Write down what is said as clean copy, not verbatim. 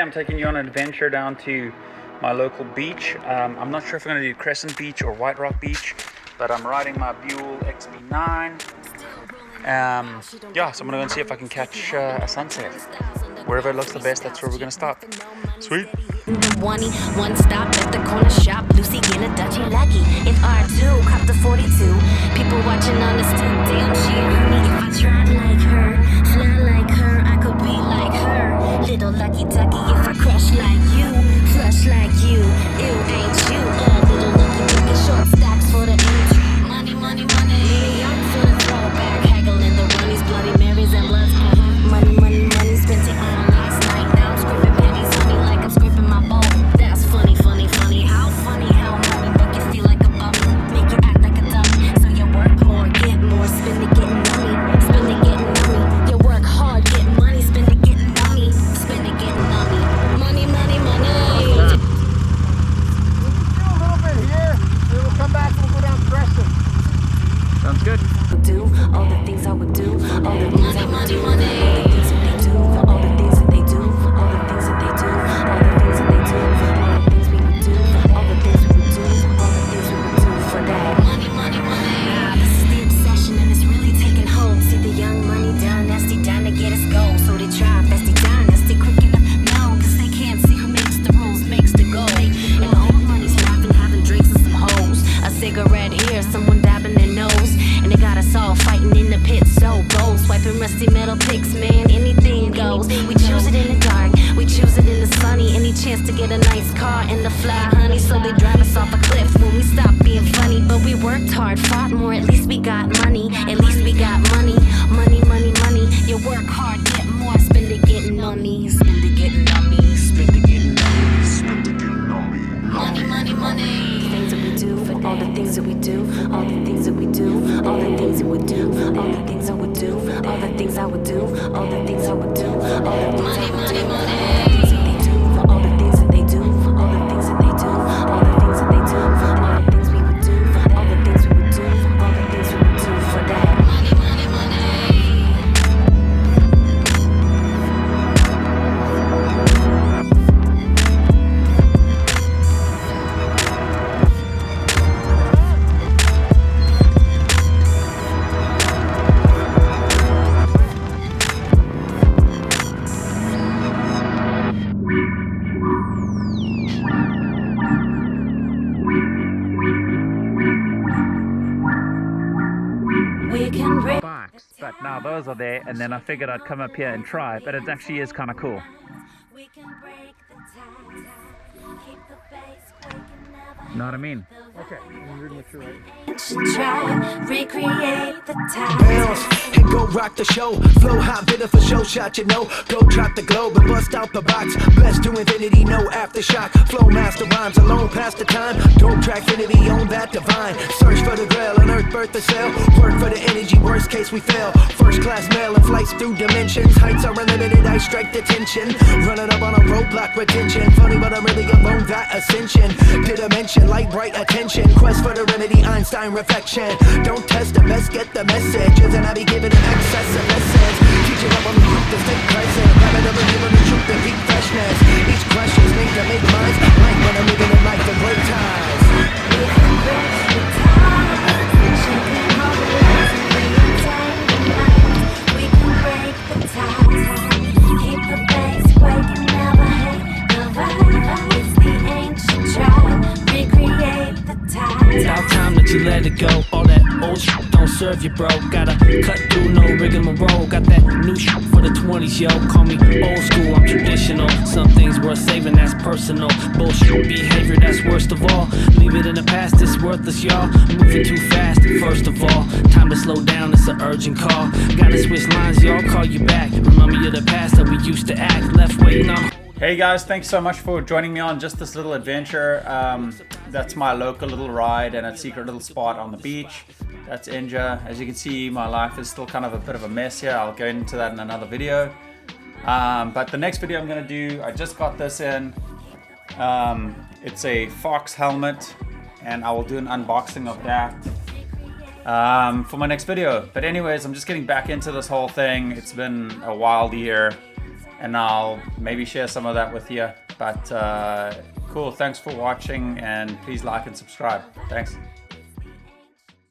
I'm taking you on an adventure down to my local beach. I'm not sure if I'm going to do Crescent Beach or White Rock Beach, but I'm riding my Buell XB9. Yeah, so I'm going to go and see if I can catch a sunset. Wherever it looks the best, that's where we're going to stop. Sweet. One stop at the corner shop, Lucy in a Dutchy Lucky. In R2, cop the 42. People watching on the stoop, damn she a honey. If I tried like her, fly like her, I could be like her. Little lucky ducky, if I crush like you, flush like you, ew, ain't you? Little lucky ducky, short stacks for the entry. Money, money, money. Young for the throwback, haggling the runnies, Bloody Marys and bloods. Money, money, money, spent it on last night. Now I'm scraping pennies on me like I'm scraping my bowl. That's funny, funny, funny. How funny, how money make you feel like a bum, make you act like a dummy. So you work more, get more, spend it getting money, spend it getting money. You work hard, get money, spend it getting money, spend it getting money. Money, money, money. We'll do a little bit here, then we'll come back and we'll go down Crescent. Sounds good. Do all the things I would do, all the things I would do, all the things that they do, all the things that they do, all the things that they do, all the things that they do, all the things we would do, all the things we would do, all the things we would do for that. Money, money, money. This is the obsession and it's really taking hold. See the young money down, nasty down to get us gold. So they try, bestie down, nasty quick enough. No, cause they can't see who makes the rules, makes the goal. And the old money's laughing, having drinks and some hoes. A cigarette here, someone dabbing their nose. And they got us all fighting in the pit, so bold. Swiping rusty metal picks, man, anything goes. We choose it in the dark, we choose it in the sunny. Any chance to get a nice car and the fly honey. So they drive us off a cliff when we stop being funny. But we worked hard, fought more, at least we got money. At least we got money, money, money, money. You work hard, get more, spend it getting on me. Spend it getting on me, spend it getting on me, spend it getting on me. Money, money, money. Things that we do, all the things that we do, all the things that we do, all the things that we do, all the things I would do, all the things I would do, all the things I would do, all the things I would do, all the things that they do, all the things that they do, all the things that they do, all the things we would do, all the things we would do, all the things we would do for that. Money, money, money. Box, but now those are there, and then I figured I'd come up here and try, but it actually is kind of cool. Know what I mean? Okay, I'm reading it through right. Try, recreate the time. Bounce and go rock the show. Flow hot, bitter for show shot, you know. Go drop the globe and bust out the box. Blessed to infinity, no aftershock. Flow master rhymes alone past the time. Dope track infinity on that divine. Search for the grail on earth, birth the cell. Work for the energy, worst case we fail. First class mail and flights through dimensions. Heights are unlimited, I strike the tension. Running up on a roadblock retention. Funny, but I'm really alone, that ascension. Did I mention light bright attention? Quest for the remedy, Einstein reflection. Don't test the best, get the messages, and I be giving an excess of lessons. Teaching up on the youth to stay present. Rabbit of a given the truth and deep freshness. Each question's made to make minds. Like when I'm living in life in great times. We can break the time. We can break the time. Keep the bass waking, never hate the vibe. It's the ancient tribe. Recreate the time. About time that you let it go. All that old shit don't serve you, bro. Gotta cut through, no rigmarole. Got that new shit for the 20s, yo. Call me old school, I'm traditional. Some things worth saving, that's personal. Bullshit behavior, that's worst of all. Leave it in the past, it's worthless, y'all. Moving too fast, first of all. Time to slow down, it's an urgent call. Gotta switch lines, y'all, call you back. Remind me of the past that we used to act. Left waiting on. Hey guys, thanks so much for joining me on just this little adventure. That's my local little ride and a secret little spot on the beach. That's Inja. As you can see, my life is still kind of a bit of a mess here. I'll go into that in another video. But the next video I'm gonna do, I just got this in. It's a Fox helmet, and I will do an unboxing of that for my next video. But anyways, I'm just getting back into this whole thing. It's been a wild year. and I'll maybe share some of that with you. But cool, thanks for watching, and please like and subscribe. Thanks.